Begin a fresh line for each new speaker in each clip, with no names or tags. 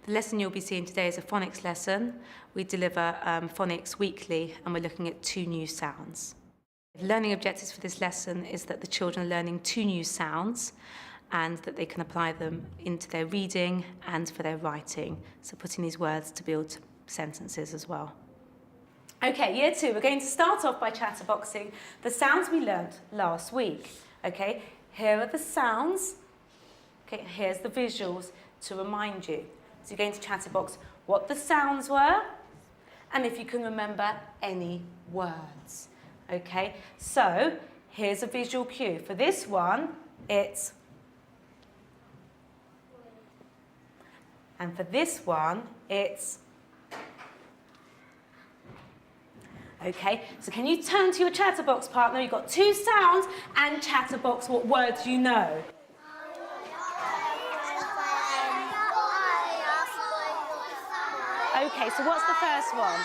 The lesson you'll be seeing today is a phonics lesson. We deliver phonics weekly and we're looking at 2 new sounds. The learning objectives for this lesson is that the children are learning 2 new sounds and that they can apply them into their reading and for their writing. So putting these words to build sentences as well. Okay, year 2, we're going to start off by chatterboxing the sounds we learnt last week. Okay, here are the sounds. Okay, here's the visuals to remind you. So you're going to chatterbox what the sounds were and if you can remember any words. Okay, so here's a visual cue. For this one, it's... And for this one, it's... Okay, so can you turn to your chatterbox partner? You've got 2 sounds and chatterbox what words you know. Okay, so what's the first one?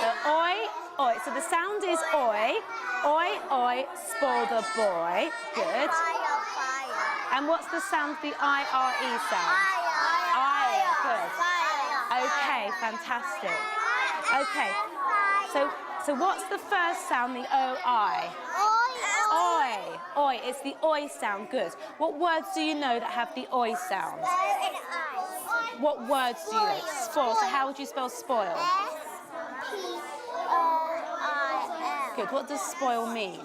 The oi, oi. So the sound is oi. Oi, oi, spoil the boy. Good. And what's the sound, the I-R-E sound? Ire. Good. Okay, fantastic. Okay, so what's the first sound, the O-I? Oi. Oi, it's the oi sound. Good. What words do you know that have the oi sound? What words do you know? Spoil. So how would you spell spoil? S-P-O-I-L. Good. What does spoil mean?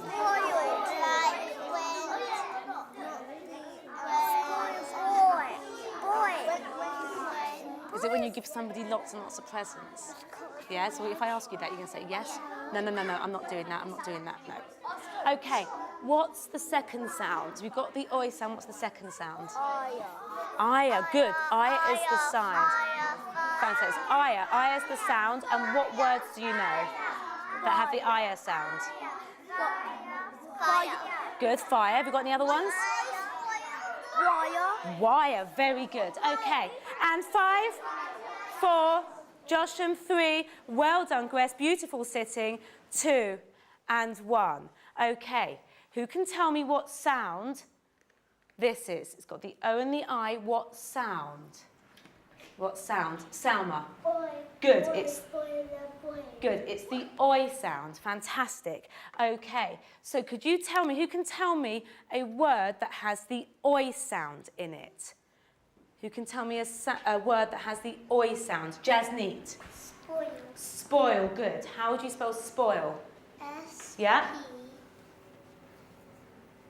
Is it when you give somebody lots and lots of presents? Yeah, so if I ask you that, you're going to say yes? No, I'm not doing that, no. Okay, what's the second sound? We've got the oi sound, what's the second sound? Aya, good. Aya is the sound. Fantastic. Aya is the sound, and what words do you know that have the Aya sound?
Fire.
Good, fire. Have you got any other ones?
Wire.
Wire, very good. Okay, and 5, 4, Josham, 3, well done, Grace, beautiful sitting, 2 and 1. Okay, who can tell me what sound this is? It's got the O and the I, what sound? What sound? Salma.
Oi.
Good,
Oi,
it's...
boy.
Good, it's the oi sound. Fantastic. Okay, so could you tell me, who can tell me a word that has the oi sound in it? Who can tell me a word that has the oi sound? Jasneet.
Spoil.
Spoil, good. How would you spell spoil?
S.
Yeah?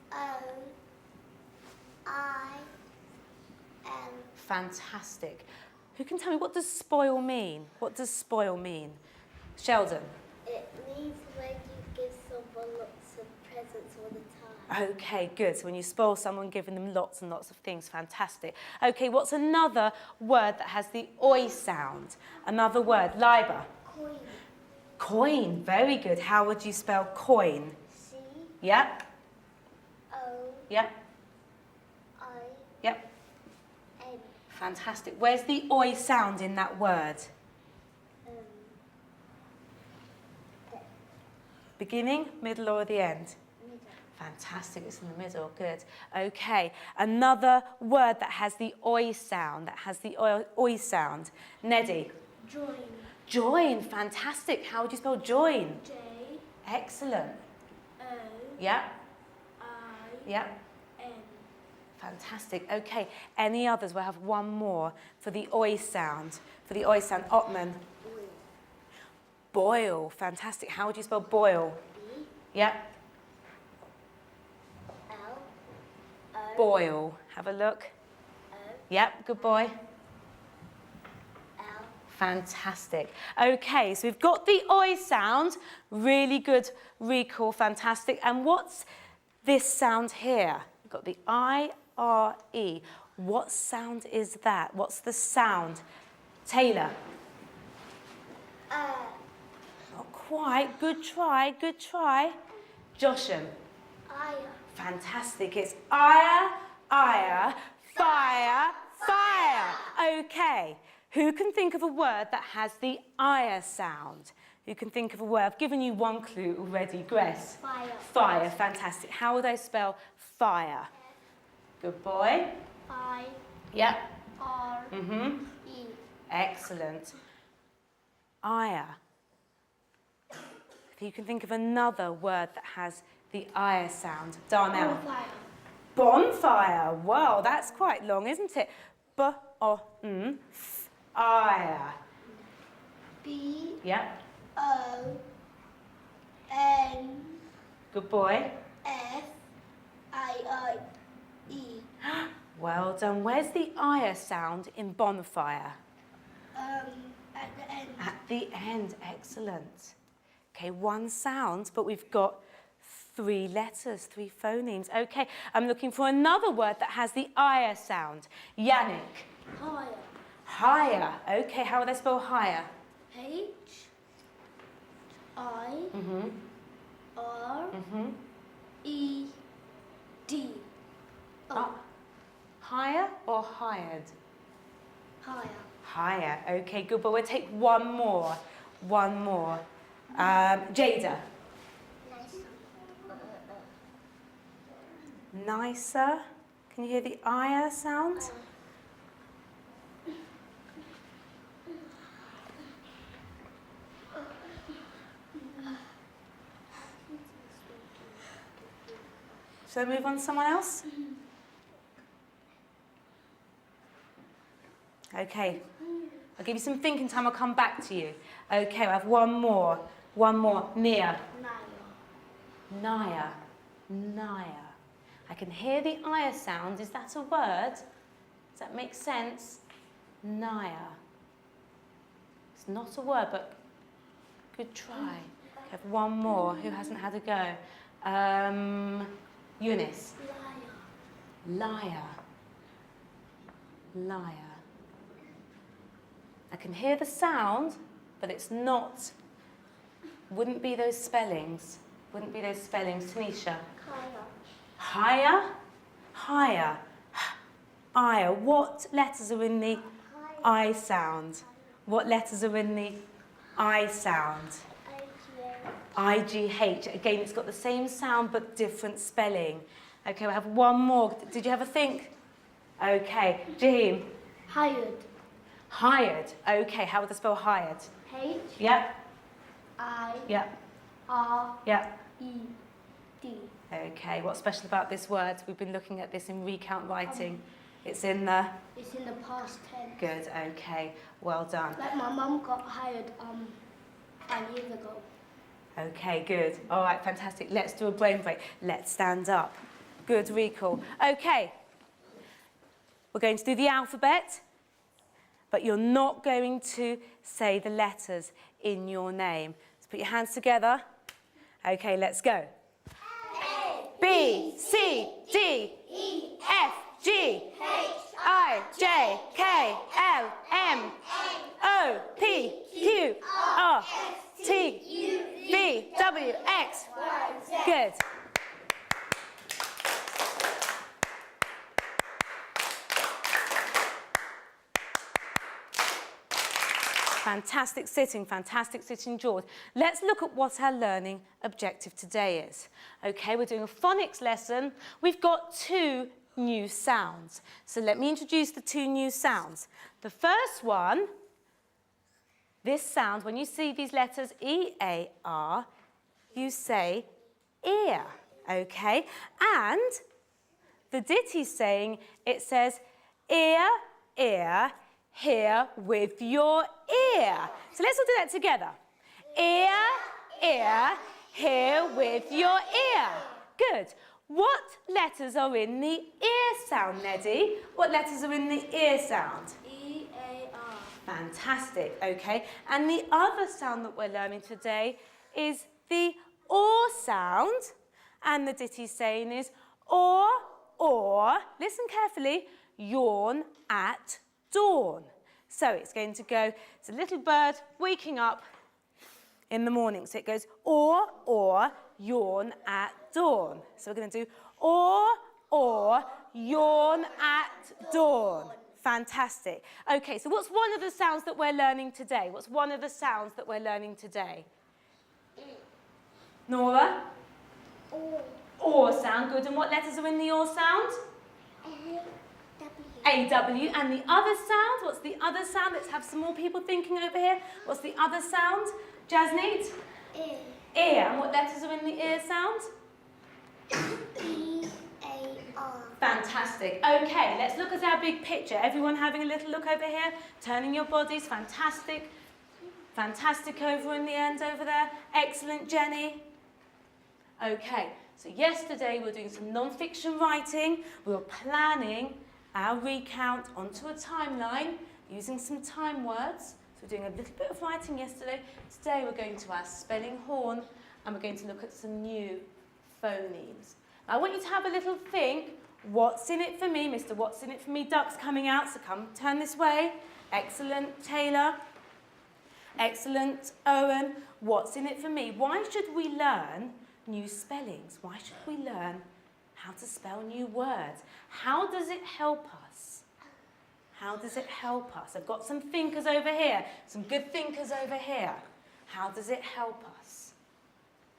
P-O-I-L.
Fantastic. Who can tell me, what does spoil mean? What does spoil mean? Sheldon.
It means when you give someone lots of presents all the time.
Okay, good. So when you spoil someone, giving them lots and lots of things, fantastic. Okay, what's another word that has the oi sound? Another word, Liba.
Coin.
Coin, very good. How would you spell coin?
C.
Yep.
O.
Yep.
I.
Yep.
N.
Fantastic. Where's the oi sound in that word? Beginning, middle, or the end?
Middle.
Fantastic, it's in the middle, good. Okay, another word that has the oi sound, oi sound. Neddy.
Join.
Join, fantastic. How would you spell join?
J.
Excellent.
O.
Yep,
I.
yep.
N.
Fantastic. Okay, any others? We'll have one more for the oi sound. For the oi sound, Otman. Boil, fantastic. How would you spell boil?
B.
Yep.
L. O.
Boil. Have a look.
O.
Yep, good boy.
L.
Fantastic. Okay, so we've got the oi sound. Really good recall, fantastic. And what's this sound here? We've got the I-R-E. What sound is that? What's the sound? Taylor. Not quite. Good try, good try. Josham.
Ire.
Fantastic. It's ire, ire, fire, fire. Okay. Who can think of a word that has the ire sound? Who can think of a word? I've given you one clue already. Grace.
Fire.
Fire. Fantastic. How would I spell fire? Good boy.
I,
Yep.
R,
Mm-hmm.
E.
Excellent. Ire. If you can think of another word that has the ire sound. Darnell.
Bonfire.
Bonfire. Wow, that's quite long, isn't it? Ire.
B,
Yep.
O, N,
Good boy.
F, I, E.
Well done. Where's the ire sound in bonfire?
At the end.
At the end. Excellent. Okay, one sound, but we've got 3 letters, 3 phonemes. Okay, I'm looking for another word that has the ire sound. Yannick.
Higher.
Higher. Okay, how would I spell higher?
H, I,
Mm-hmm.
R,
Mm-hmm.
E, D. O.
Higher or hired?
Higher.
Higher. Okay, good. But we'll take one more. One more. Jada. Nicer. Can you hear the ire sound? Shall I move on to someone else? Okay. I'll give you some thinking time. I'll come back to you. Okay, I have one more. One more. Nia. Naya. Naya. I can hear the ire sound. Is that a word? Does that make sense? Naya. It's not a word, but good try. Okay, I have one more. Who hasn't had a go? Eunice. Liar. Liar. I can hear the sound, but it's not, wouldn't be those spellings. Wouldn't be those spellings. Tanisha. Higher. Higher. Higher. What letters are in the I sound? What letters are in the I sound? IGH. Again, it's got the same sound but different spelling. Okay, we have one more. Did you have a think? Okay. Jaheem.
Hired.
Hired. Okay, how would I spell hired?
H,
Yep.
I,
Yep.
R,
Yep.
E, D.
Okay, what's special about this word? We've been looking at this in recount writing. It's in the...
It's in the past tense.
Good, okay. Well done.
Like my mum got hired 5 years ago.
Okay, good. All right, fantastic. Let's do a brain break. Let's stand up. Good recall. Okay. We're going to do the alphabet, but you're not going to say the letters in your name. So put your hands together. Okay, let's go.
A,
B, C, D,
E,
F, G,
H,
I, J, K, L, M, O, P, Q, R, T, V, W, X. Good. Fantastic sitting, George. Let's look at what our learning objective today is. Okay, we're doing a phonics lesson. We've got 2 new sounds. So let me introduce the 2 new sounds. The first one, this sound, when you see these letters E-A-R, you say ear, okay? And the ditty's saying, it says ear, ear, hear with your ear. So let's all do that together. Ear, ear, hear with your ear. Good. What letters are in the ear sound, Neddy? What letters are in the ear sound?
E-A-R.
Fantastic, okay. And the other sound that we're learning today is the or sound. And the ditty's saying is or, listen carefully, yawn at dawn. So it's going to go, it's a little bird waking up in the morning. So it goes or, yawn at dawn. So we're going to do or, yawn at dawn. Fantastic. Okay, so what's one of the sounds that we're learning today? What's one of the sounds that we're learning today? Nora? Or sound, good. And what letters are in the or sound? A-W. And the other sound, what's the other sound? Let's have some more people thinking over here. What's the other sound? Jasneet?
Ear.
Ear. And what letters are in the ear sound?
E-A-R.
Fantastic. Okay, let's look at our big picture. Everyone having a little look over here? Turning your bodies. Fantastic. Fantastic over in the end over there. Excellent, Jenny. Okay, so yesterday we were doing some non-fiction writing. We were planning our recount onto a timeline using some time words. So we're doing a little bit of writing yesterday. Today we're going to our spelling horn and we're going to look at some new phonemes. Now, I want you to have a little think. What's in it for me? Mr. What's in it for me? Duck's coming out, so come turn this way. Excellent, Taylor. Excellent, Owen. What's in it for me? Why should we learn new spellings? Why should we learn how to spell new words? How does it help us? How does it help us? I've got some thinkers over here, some good thinkers over here. How does it help us?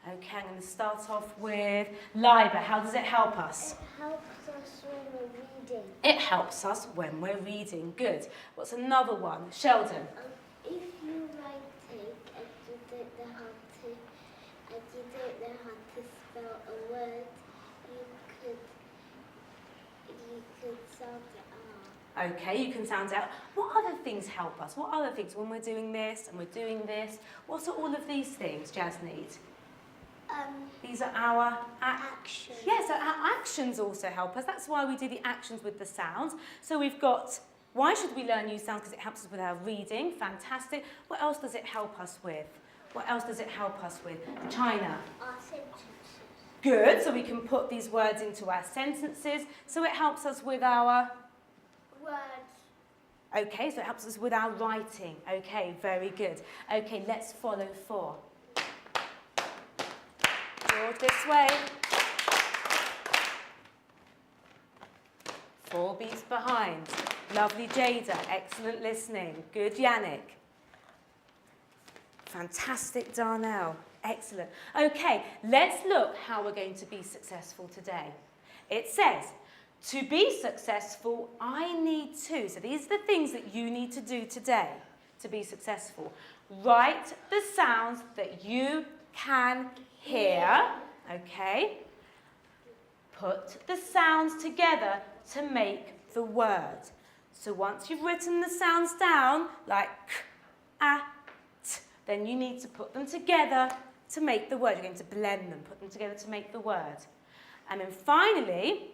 Okay, I'm going to start off with Liber. How does it help us?
It helps us when we're reading.
It helps us when we're reading. Good. What's another one? Sheldon.
If you writing and you don't know how to spell a word, you could sound it out.
Okay, you can sound out. What other things help us? What other things when we're doing this and we're doing this? What are all of these things, Jasneet? These are our
Actions.
Yeah, so our actions also help us. That's why we do the actions with the sounds. So we've got, why should we learn new sounds? Because it helps us with our reading. Fantastic. What else does it help us with? What else does it help us with? China.
Our sentences.
Good, so we can put these words into our sentences. So it helps us with our...
Words.
Okay, so it helps us with our writing. Okay, very good. Okay, let's follow 4. George, this way. 4 beats behind. Lovely, Jada. Excellent listening. Good, Yannick. Fantastic, Darnell. Excellent. Okay, let's look how we're going to be successful today. It says, to be successful, I need to. So these are the things that you need to do today to be successful. Write the sounds that you can hear. Okay. Put the sounds together to make the word. So once you've written the sounds down, like k, a, t, then you need to put them together to make the word. You're going to blend them, put them together to make the word. And then finally,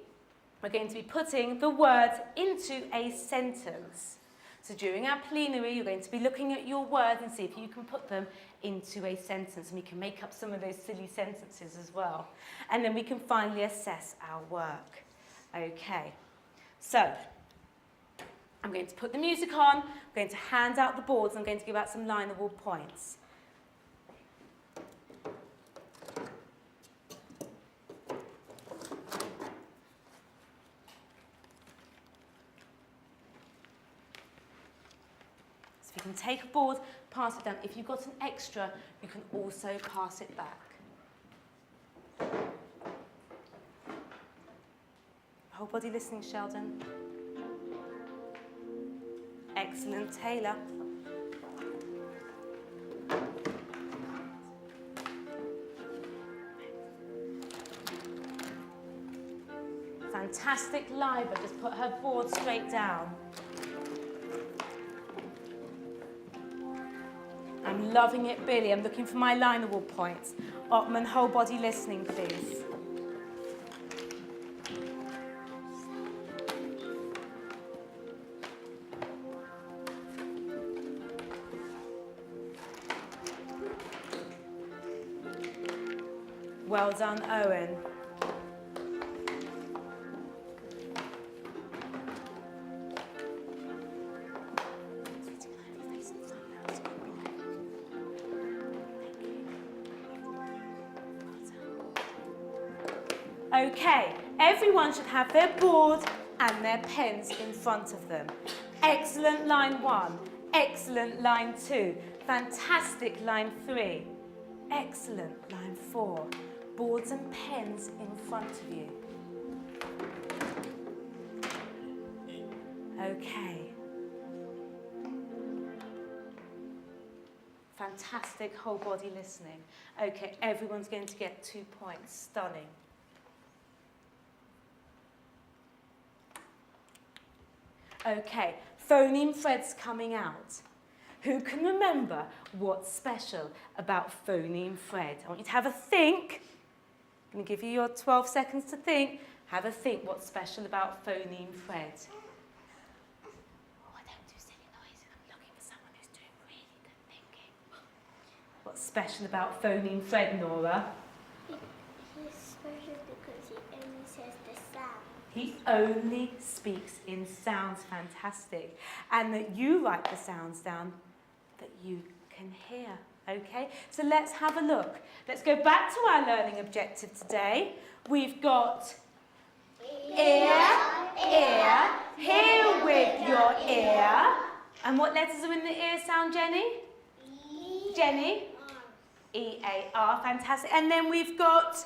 we're going to be putting the words into a sentence. So during our plenary, you're going to be looking at your words and see if you can put them into a sentence. And we can make up some of those silly sentences as well. And then we can finally assess our work. Okay, so I'm going to put the music on. I'm going to hand out the boards. I'm going to give out some lineable points. You can take a board, pass it down. If you've got an extra, you can also pass it back. Whole body listening, Sheldon. Excellent, Taylor. Fantastic, Liber. Just put her board straight down. I'm loving it, Billy. I'm looking for my lineable points. Ottman, whole body listening, please. Well done, Owen. Okay, everyone should have their board and their pens in front of them. Excellent, line 1. Excellent, line 2. Fantastic, line 3. Excellent, line 4. Boards and pens in front of you. Okay. Fantastic whole body listening. Okay, everyone's going to get 2 points. Stunning. Okay, phoneme Fred's coming out. Who can remember what's special about phoneme Fred? I want you to have a think. I'm going to give you your 12 seconds to think. Have a think what's special about phoneme Fred. Oh, don't do silly noises. I'm looking for someone who's doing really good thinking. What's special about phoneme Fred, Nora?
He's special because he only says the sound.
He only speaks in sounds. Fantastic. And that you write the sounds down that you can hear. Okay, so let's have a look. Let's go back to our learning objective today. We've got ear, ear, hear with your ear. And what letters are in the ear sound, Jenny?
E.
Jenny? E-A-R, fantastic. And then we've got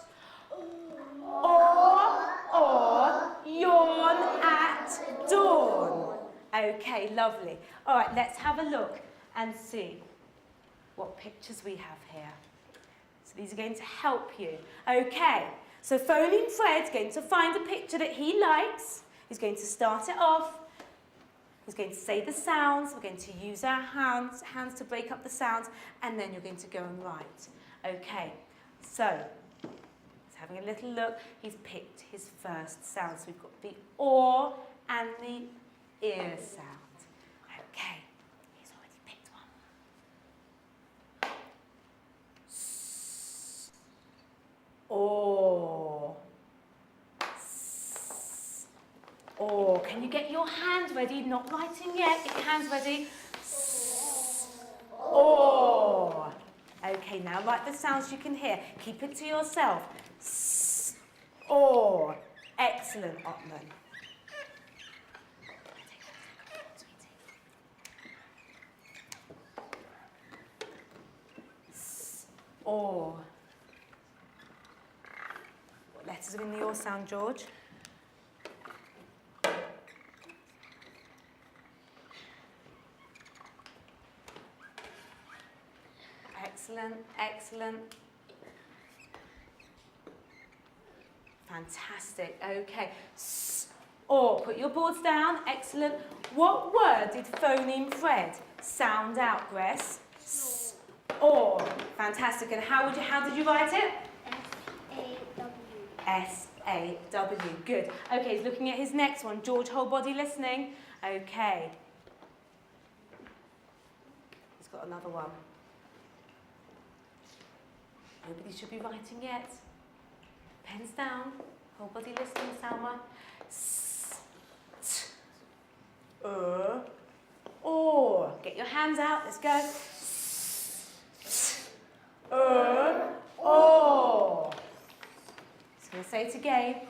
or, yawn at dawn. Okay, lovely. All right, let's have a look and see what pictures we have here. So these are going to help you. Okay, so phoneme Fred's going to find a picture that he likes. He's going to start it off. He's going to say the sounds. We're going to use our hands to break up the sounds, and then you're going to go and write. Okay, so he's having a little look. He's picked his first sound. So we've got the or and the ear sound. Okay. Or. Or. Can you get your hands ready? Not writing yet. Get your hands ready. Or. Okay, now write the sounds you can hear. Keep it to yourself. Or. Excellent, Otman. Or. What letters are in the or sound, George? Excellent, excellent. Fantastic, okay. Or, put your boards down, excellent. What word did phoneme Fred sound out, Grace? Or, fantastic. And how did you write it?
S-A-W.
S-A-W, good. Okay, he's looking at his next one. George, whole body listening. Okay. He's got another one. Nobody should be writing yet. Pens down. Whole body listening, Salma. Or. Get your hands out. Let's go. Or. So we'll say it again.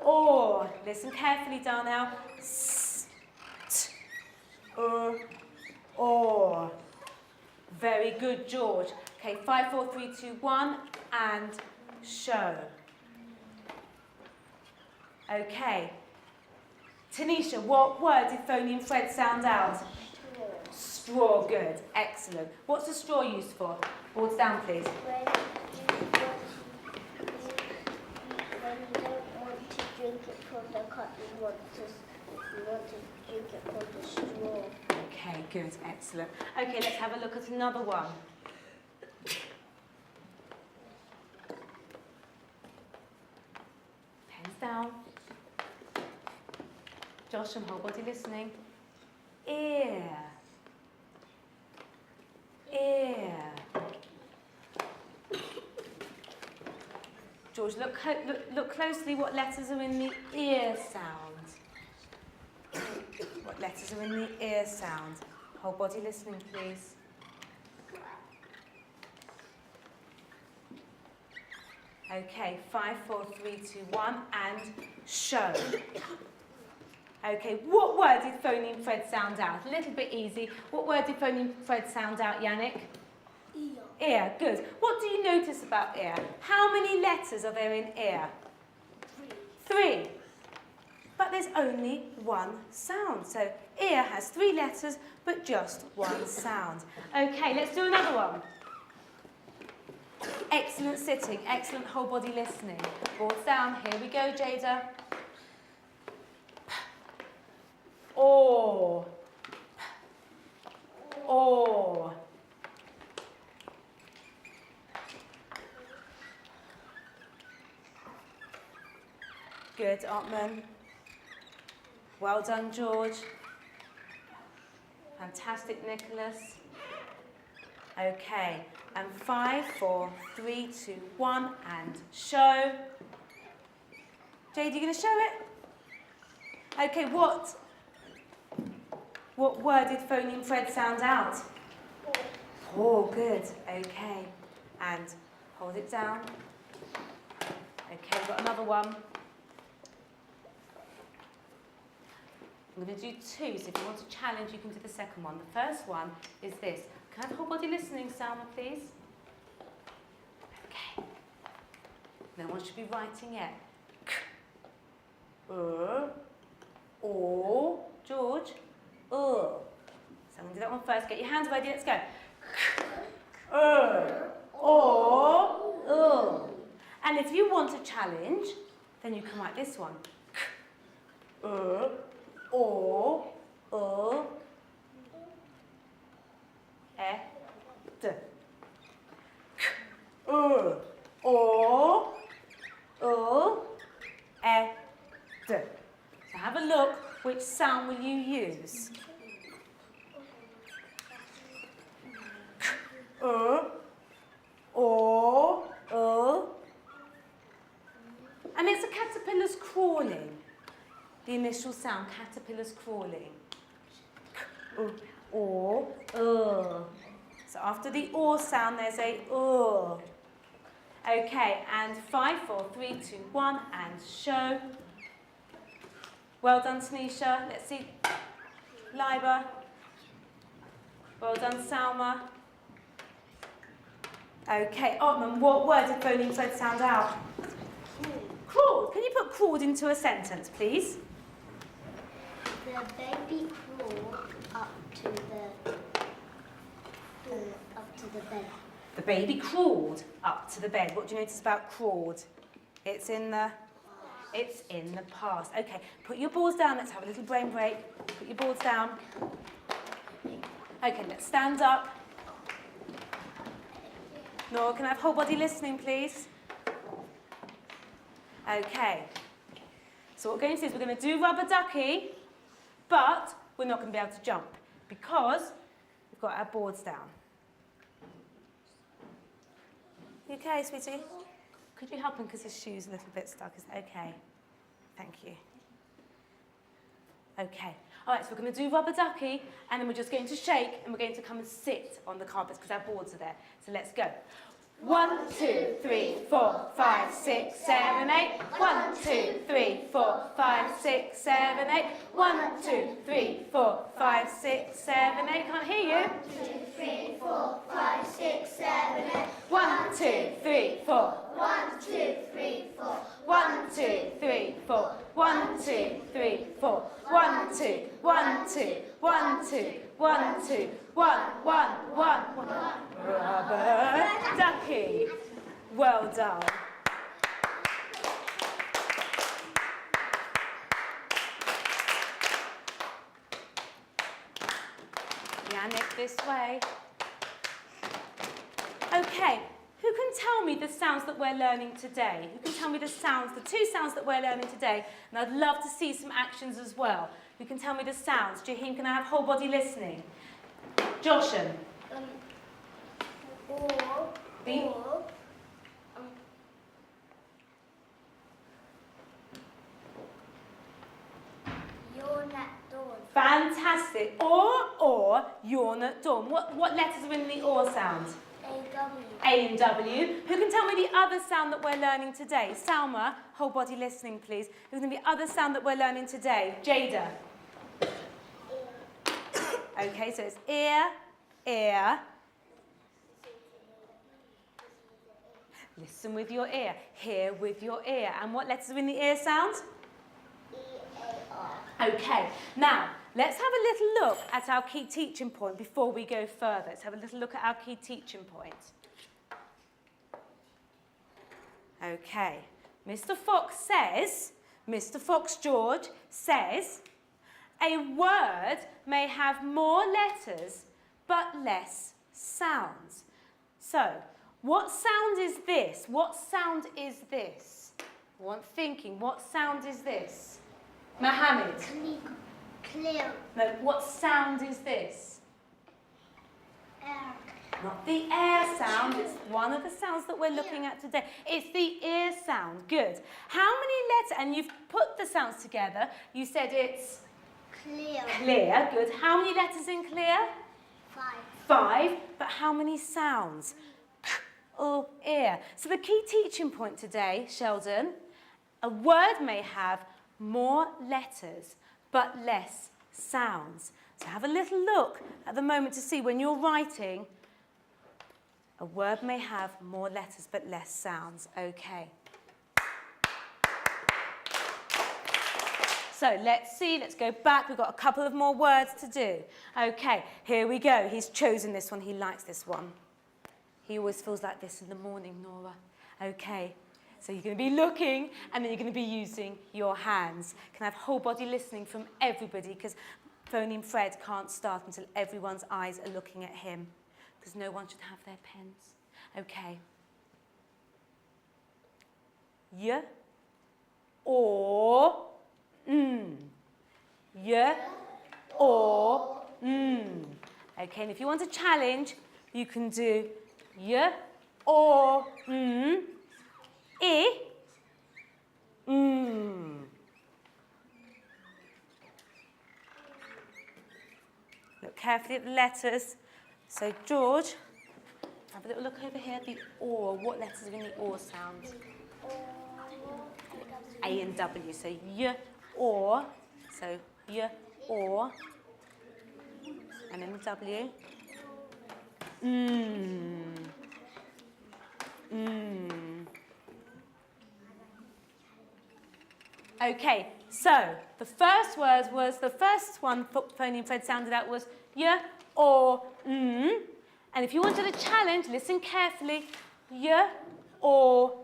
Or. Listen carefully, Darnell. Or. Very good, George. Okay, 5, 4, 3, 2, 1, and show. Okay. Tanisha, what word did phoneme Fred sound out? Straw, good, excellent. What's a straw used for? Boards down, please.
When you don't want to drink it from the cup, you want to drink it from the straw.
Okay, good, excellent. Okay, let's have a look at another one. Pens down. Josh and whole body listening. Ear. Ear. George, look closely what letters are in the ear sound. What letters are in the ear sound? Whole body listening, please. Okay, 5, 4, 3, 2, 1, and show. Okay, what word did phoneme Fred sound out? A little bit easy. What word did phoneme Fred sound out, Yannick?
Ear.
Ear, good. What do you notice about ear? How many letters are there in ear? 3. But there's only one sound. So ear has 3 letters, but just one sound. Okay, let's do another one. Excellent sitting, excellent whole body listening. Boards down, here we go, Jada. Or. Or. Good, Otman. Well done, George. Fantastic, Nicholas. Okay, and 5, 4, 3, 2, 1, and show. Jade, you going to show it? Okay, what word did phoneme Fred sound out? Oh, good. Okay, and hold it down. Okay, we've got another one. I'm going to do 2, so if you want to challenge, you can do the second one. The first one is this. Can I have whole body listening, Salma, please? Okay. No one should be writing yet. Or, George, So I'm going to do that one first. Get your hands ready, let's go. And if you want a challenge, then you can write this one. So have a look, which sound will you use? And it's a caterpillar's crawling. The initial sound, caterpillar's crawling. So after the or sound, there's a Okay, and 5, 4, 3, 2, 1, and show. Well done, Tanisha. Let's see. Liba. Well done, Salma. Okay, Otman, what word did phoneme Fred sound out? Crawled. Can you put crawled into a sentence, please?
The baby crawled up to the bed.
The baby crawled up to the bed. What do you notice about crawled? It's in the past. Okay, put your balls down. Let's have a little brain break. Put your balls down. Okay, let's stand up. Nora, can I have whole body listening, please? Okay. So what we're going to do is we're going to do rubber ducky, but we're not going to be able to jump because we've got our boards down. You okay, sweetie? Could you help him because his shoe's a little bit stuck? Is that okay? Thank you. Okay. All right, so we're going to do rubber ducky, and then we're just going to shake, and we're going to come and sit on the carpets because our boards are there. So let's go. 1, 2, 3, 4, 5, 6, 7, 8. 1, 2, 3, 4, 5, 6, 7, 8. 1, 2, 3, 4, 5, 6, 7, 8. Can't hear you.
1, 2, 3, 4, 5, 6, 7, 8.
1, 2, 3, 4.
1, 2, 3, 4.
1, 2, 3, 4. 1, 2, 3, 4. 1, 2, 1, 2, 1, 2, 1, 2, 1, 1, 1. Rubber ducky. Well done. Yannick, this way. Okay, who can tell me the sounds that we're learning today? Who can tell me the sounds, the 2 sounds that we're learning today? And I'd love to see some actions as well. Who can tell me the sounds? Jaheen, can I have whole body listening? Joshan.
You're not doing.
Fantastic. Or, you're not done. What letters are in the or sound?
A-W.
A and W. Who can tell me the other sound that we're learning today? Salma, whole body listening, please. Who's going to be the other sound that we're learning today? Jada. Okay, so it's ear, ear. Listen with your ear. Hear with your ear. And what letters are in the ear sound?
E-A-R.
Okay, now let's have a little look at our key teaching point before we go further. Let's have a little look at our key teaching point. Okay, Mr. Fox George says, a word may have more letters but less sounds. So, what sound is this? What sound is this? I want thinking. What sound is this? Mohammed.
Clear.
No, what sound is this?
Air.
Not the air sound, it's one of the sounds that we're looking at today. It's the ear sound. Good. How many letters, and you've put the sounds together, you said it's
Clear.
clear. Good. How many letters in clear?
5.
5. But how many sounds? Or ear. So the key teaching point today, Sheldon, a word may have more letters but less sounds. So have a little look at the moment to see when you're writing, a word may have more letters but less sounds. Okay. So let's see, let's go back. We've got a couple of more words to do. Okay, here we go. He's chosen this one. He likes this one. He always feels like this in the morning, Nora. Okay, so you're going to be looking and then you're going to be using your hands. Can I have whole body listening from everybody? Because phoneme Fred can't start until everyone's eyes are looking at him. Because no one should have their pens. Okay. Y, or, Y, or, Okay, and if you want a challenge, you can do Y, or, I, Look carefully at the letters. So, George, have a little look over here at the or. What letters are in the or sound? A and W. So, Y, or. So, Y, or. And then the W. Okay, so the first word was, the first one phoneme Fred sounded out was Y, or, And if you wanted a challenge, listen carefully. Y, or,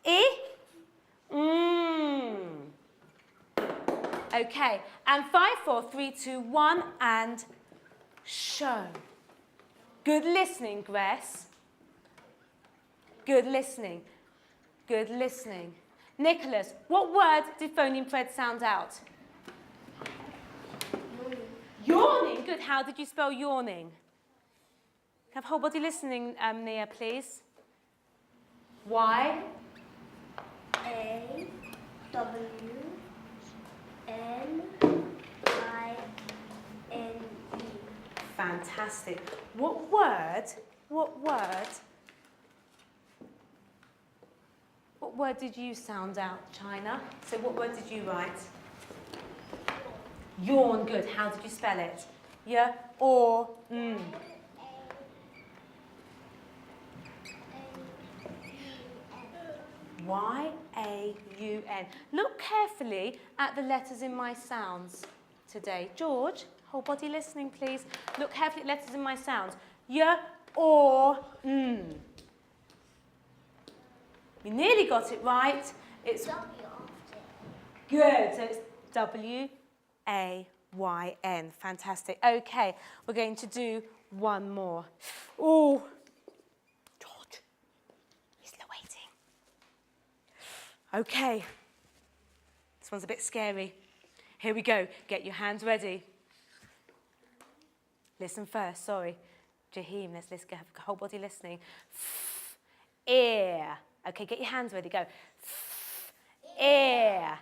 I, Okay, and 5, 4, 3, 2, 1, and show. Good listening, Grace. Good listening. Good listening. Nicholas, what word did phoneme Fred sound out? Yawning. Good. How did you spell yawning? Have whole body listening, Nia, please. Y.
A. W. N. I. N. E.
Fantastic. What word did you sound out, China? So what word did you write? Yawn. Good. How did you spell it? Y, or, Y-A-U-N. Look carefully at the letters in my sounds today. George, whole body listening, please. Look carefully at letters in my sounds. Y, or, You nearly got it right. It's
W after.
good. So it's W-A-Y-N. Fantastic. Okay, we're going to do one more. Oh, George, he's still waiting. Okay, this one's a bit scary. Here we go. Get your hands ready. Listen first. Sorry, Jaheem. Let's have whole body listening. Ear. Okay, get your hands ready. Go. Ear.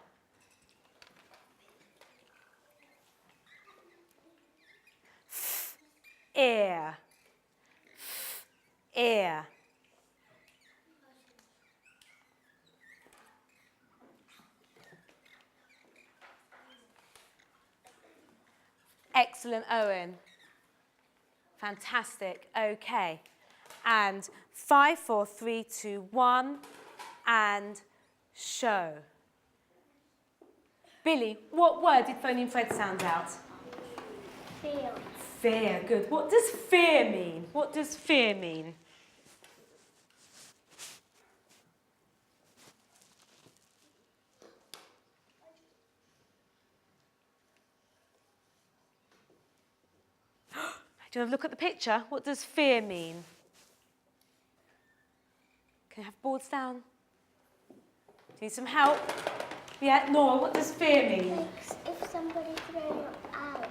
Ear. Ear. Excellent, Owen. Fantastic. Okay. And 5, 4, 3, 2, 1, and show. Billy, what word did phoneme Fred sound out?
Fear.
Fear, good. What does fear mean? What does fear mean? Do you want to look at the picture? What does fear mean? Can I have boards down? Do you need some help? Yeah, Nora, what does fear mean?
Like if somebody throws you out.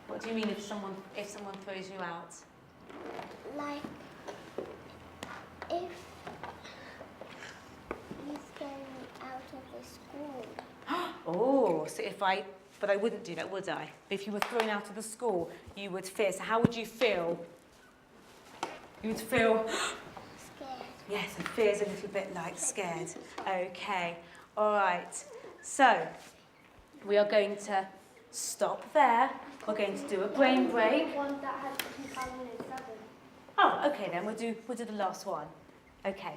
What do you mean if someone throws you out?
Like if you throw me out of the school.
Oh, so but I wouldn't do that, would I? If you were thrown out of the school, you would fear. So how would you feel? You would feel
Scared.
yes, and fear's a little bit like scared. Okay, all right. So we are going to stop there. We're going to do a brain break.
One that had 2007.
Oh, okay then. We'll do the last one. Okay.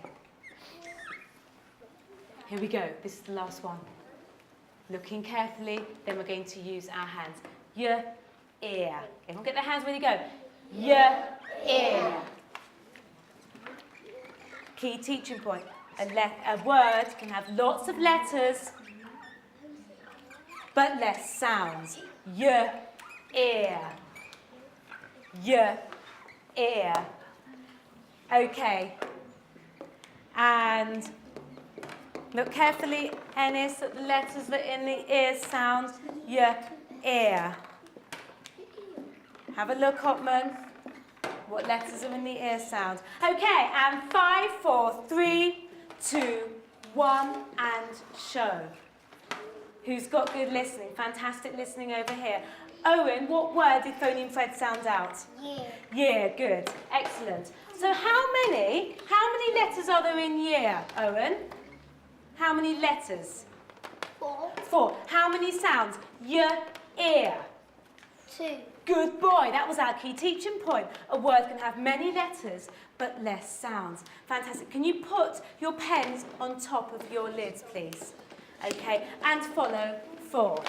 Here we go. This is the last one. Looking carefully, then we're going to use our hands. Your ear. Everyone get their hands ready to go. Your ear. Key teaching point. A word can have lots of letters, but less sounds. Your ear. Your ear. Okay. And look carefully, Ennis, at the letters that in the ear sound. Your ear. Have a look, Hopman. What letters are in the ear sound? Okay, and 5, 4, 3, 2, 1, and show. Who's got good listening? Fantastic listening over here. Owen, what word did phoneme Fred sound out?
Yeah.
Yeah, good. Excellent. So how many letters are there in year, Owen? How many letters?
4.
4. How many sounds? Your ear.
2.
Good boy, that was our key teaching point. A word can have many letters, but less sounds. Fantastic. Can you put your pens on top of your lids, please? Okay, and follow 4.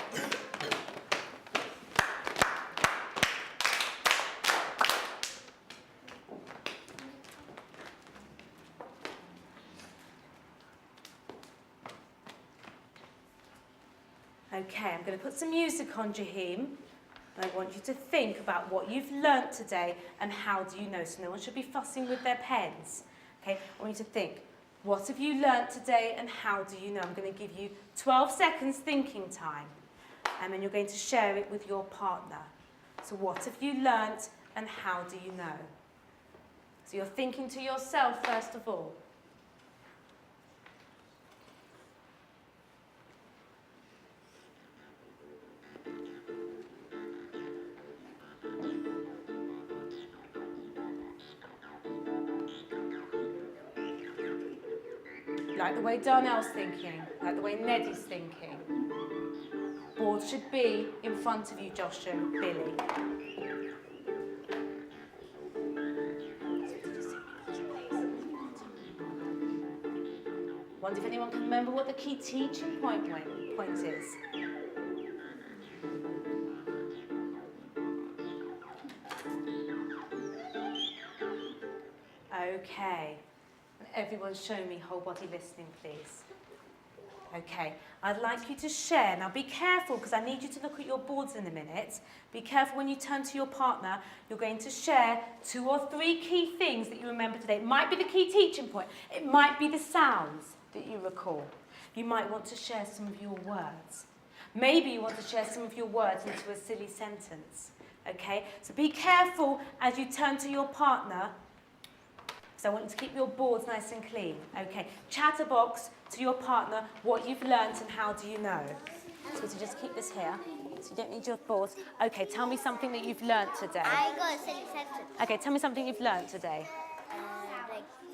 Okay, I'm going to put some music on, Jaheem. And I want you to think about what you've learnt today and how do you know. So no one should be fussing with their pens. Okay, I want you to think, what have you learnt today and how do you know? I'm going to give you 12 seconds thinking time. And then you're going to share it with your partner. So what have you learnt and how do you know? So you're thinking to yourself first of all. Like the way Darnell's thinking, like the way Neddy's thinking. Board should be in front of you, Josh and Billy. Wonder if anyone can remember what the key teaching point is. Okay. Everyone show me whole body listening, please. Okay, I'd like you to share. Now be careful because I need you to look at your boards in a minute. Be careful when you turn to your partner. You're going to share 2 or 3 key things that you remember today. It might be the key teaching point. It might be the sounds that you recall. You might want to share some of your words. Maybe you want to share some of your words into a silly sentence. Okay, so be careful as you turn to your partner. So I want you to keep your boards nice and clean. Okay, Chatterbox to your partner, what you've learnt and how do you know. So to just keep this here, so you don't need your boards. Okay, tell me something that you've learnt today.
I got a silly sentence.
Okay, tell me something you've learnt today.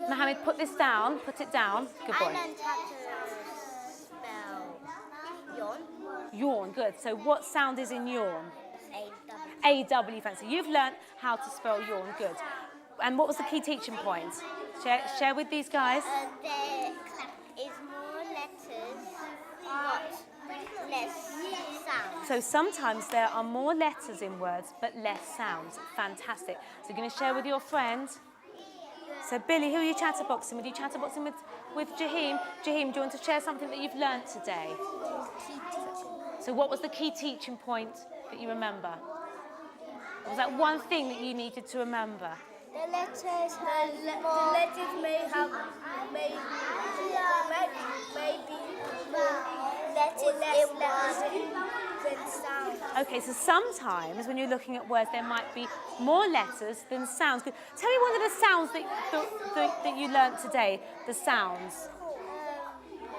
Mohammed, put this down, put it down. Good boy.
I learned how to spell yawn.
Yawn, good. So what sound is in yawn?
A-W.
A-W, fancy. You've learnt how to spell yawn, good. And what was the key teaching point? Share with these guys.
There is more letters, but less sounds.
So sometimes there are more letters in words, but less sounds. Fantastic. So you're going to share with your friend. So Billy, who are you chatterboxing with? Are you chatterboxing with Jaheem? Jaheem, do you want to share something that you've learnt today? So what was the key teaching point that you remember? What was that one thing that you needed to remember?
The letters may have maybe letters than sounds.
Okay, so sometimes when you're looking at words, there might be more letters than sounds. Good. Tell me one of the sounds that you learnt today, the sounds.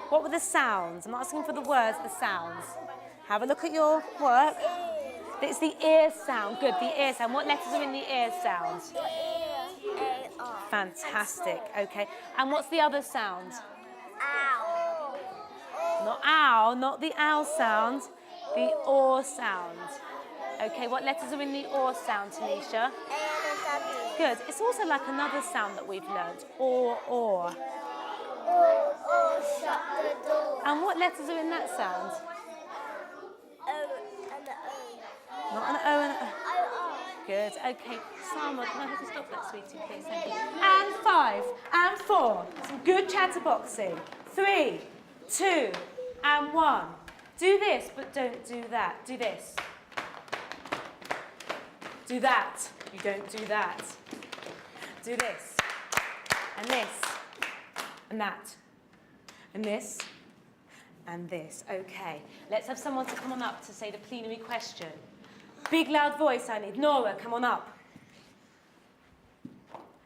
What were the sounds? I'm not asking for the words, the sounds. Have a look at your work. It's the ear sound. Good, the ear sound. What letters are in the ear sound?
E-A-R.
Fantastic, okay. And what's the other sound?
Ow.
Not ow, not the ow sound, the or sound. Okay, what letters are in the or sound, Tanisha? Good. It's also like another sound that we've learnt, or.
Or, shut the door.
And what letters are in that sound?
O and the O.
Not an O and an O.
O-R.
Good, okay. Salma, can I have you stop that, sweetie, please? Thank you. And 5, and 4. Some good chatterboxing. 3, 2, and 1. Do this, but don't do that. Do this. Do that. You don't do that. Do this. And this. And that. And this. And this. Okay. Let's have someone to come on up to say the plenary question. Big loud voice I need. Nora, come on up.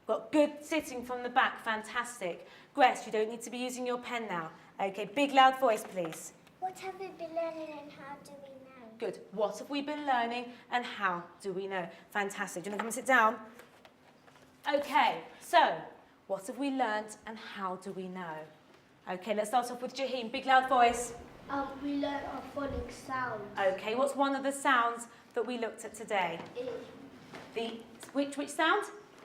Got good sitting from the back. Fantastic. Gress, you don't need to be using your pen now. Okay, big loud voice, please.
What have we been learning and how do we know?
Good. What have we been learning and how do we know? Fantastic. Do you want to come and sit down? Okay, so what have we learnt and how do we know? Okay, let's start off with Jaheem. Big loud voice.
We learned our phonic sounds.
Okay, what's one of the sounds that we looked at today? Which sound?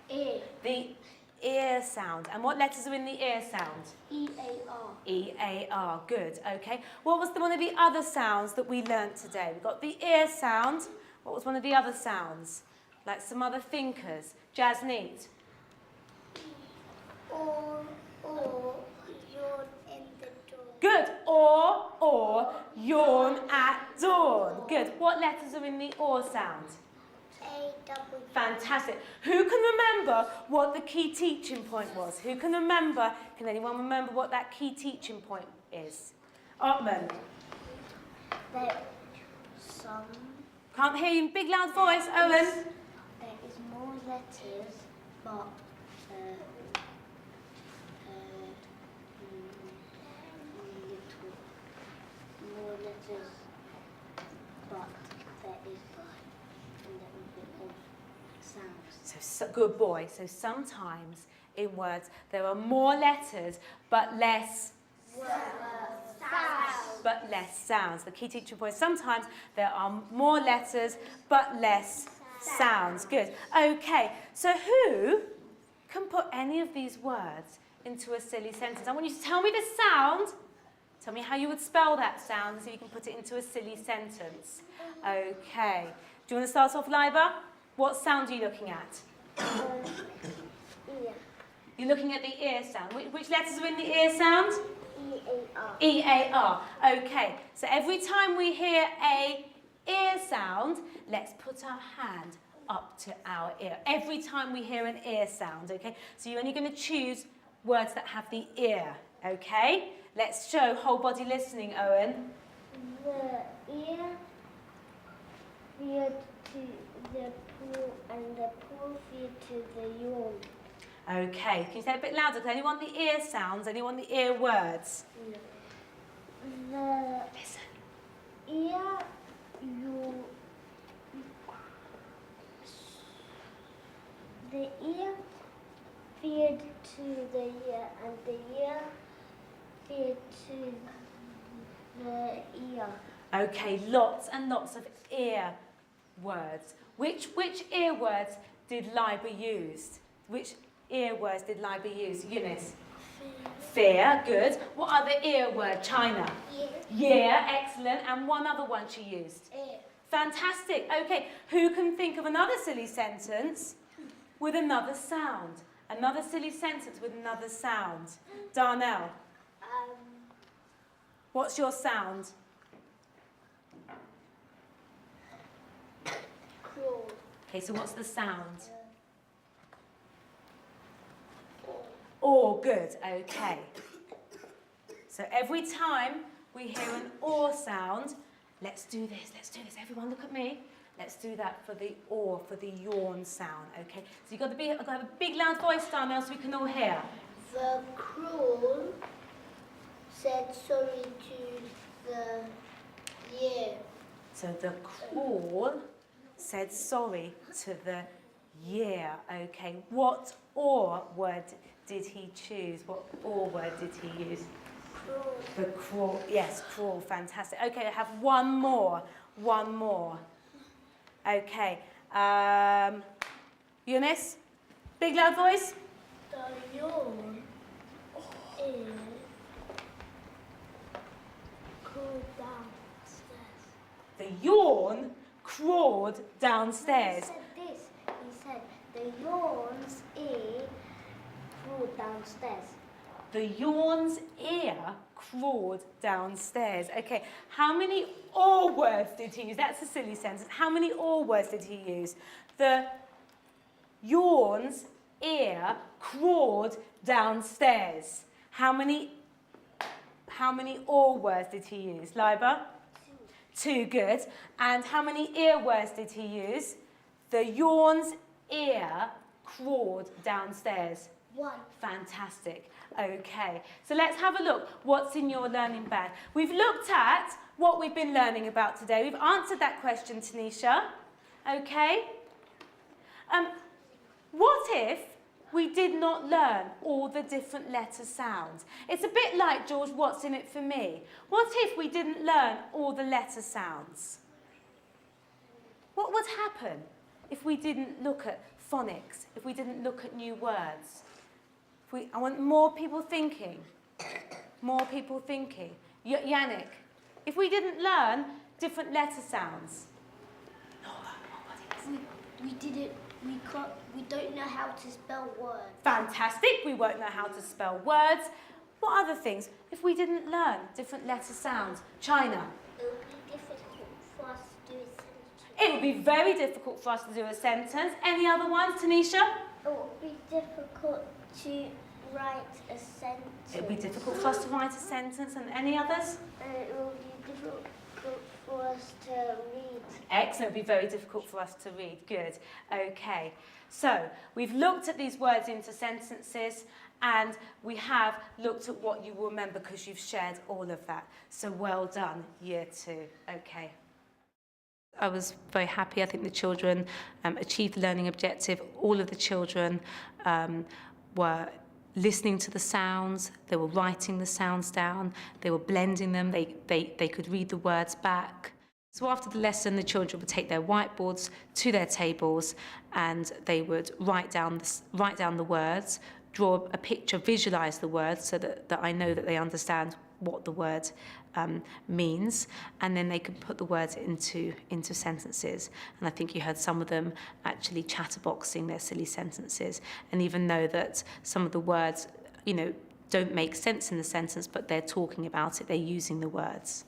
E.
The ear sound. And what letters are in the ear sound?
E-A-R.
E-A-R. Good, okay. What was one of the other sounds that we learnt today? We got the ear sound. What was one of the other sounds? Like some other thinkers. Jasneet.
Or, yawn in the door.
Good. Or, yawn at dawn. Good. What letters are in the or sound?
A-double.
Fantastic. Who can remember what the key teaching point was? Who can remember? Can anyone remember what that key teaching point is? Artman. Can't hear you in big loud voice. Owen.
There is more letters, but more letters, but there is a little bit of sounds.
So good boy. So sometimes in words there are more letters but less sounds. The key teaching point. Sometimes there are more letters but less sounds. Good. Okay. So who can put any of these words into a silly sentence? I want you to tell me the sound. Tell me how you would spell that sound so you can put it into a silly sentence. Okay. Do you want to start off, Liba? What sound are you looking at?
Ear.
You're looking at the ear sound. Which letters are in the ear sound?
E-A-R.
E-A-R. Okay. So every time we hear a ear sound, let's put our hand up to our ear. Every time we hear an ear sound, okay? So you're only going to choose words that have the ear, okay? Let's show whole body listening, Owen.
The ear feed to the pool and the pool feed to the yawn.
Okay, can you say it a bit louder? Does anyone want the ear sounds? Anyone want the ear words?
The
Listen.
ear, the ear feed to the ear and the ear feed to the ear.
Okay, lots and lots of ear words. Which ear words did Liba use? Which ear words did Liba use? Eunice? Fear, good. What other ear word? China? Yeah, excellent. And one other one she used?
Ear.
Fantastic. Okay, who can think of another silly sentence with another sound? Another silly sentence with another sound. Darnell, what's your sound?
Crawl.
Okay, so what's the sound? Or, good, okay. So every time we hear an or sound, let's do this. Everyone look at me. Let's do that for the or, for the yawn sound, okay? So you've got to have a big loud voice, Darnell, so we can all hear.
The crawl said sorry to the year.
So the crawl said sorry to the year, okay? What or word did he choose? What or word did he use?
Crawl.
The crawl, yes, crawl, fantastic. Okay, I have one more. Okay, Eunice, big loud voice.
The yawn is crawled downstairs.
The yawn crawled downstairs.
He said this. He said the yawn's ear crawled downstairs.
The yawn's ear crawled downstairs. Okay, how many or words did he use? That's a silly sentence. How many or words did he use? The yawn's ear crawled downstairs. How many or words did he use? Liba? Two, good. And how many ear words did he use? The yawn's ear crawled downstairs.
One.
Fantastic. Okay, so let's have a look. What's in your learning bag? We've looked at what we've been learning about today. We've answered that question, Tanisha. Okay. What if we did not learn all the different letter sounds? It's a bit like, George, what's in it for me? What if we didn't learn all the letter sounds? What would happen if we didn't look at phonics, if we didn't look at new words? I want more people thinking. More people thinking. Yannick, if we didn't learn different letter sounds.
We don't know how to spell words.
Fantastic, we won't know how to spell words. What other things? If we didn't learn different letter sounds. China.
It would be difficult for us to do a sentence.
It would be very difficult for us to do a sentence. Any other ones, Tanisha?
It would be difficult to write a sentence.
It would be difficult for us to write a sentence. And any others?
It would be difficult for us to read.
Excellent. It would be very difficult for us to read. Good. Okay. So we've looked at these words into sentences, and we have looked at what you will remember because you've shared all of that. So well done, Year 2. Okay. I was very happy. I think the children achieved the learning objective. All of the children were listening to the sounds, they were writing the sounds down, they were blending them, they could read the words back. So after the lesson, the children would take their whiteboards to their tables and they would write down the words, draw a picture, visualise the words so that I know that they understand what the word means, and then they could put the words into sentences. And I think you heard some of them actually chatterboxing their silly sentences, and even know that some of the words, don't make sense in the sentence, but they're talking about it, they're using the words.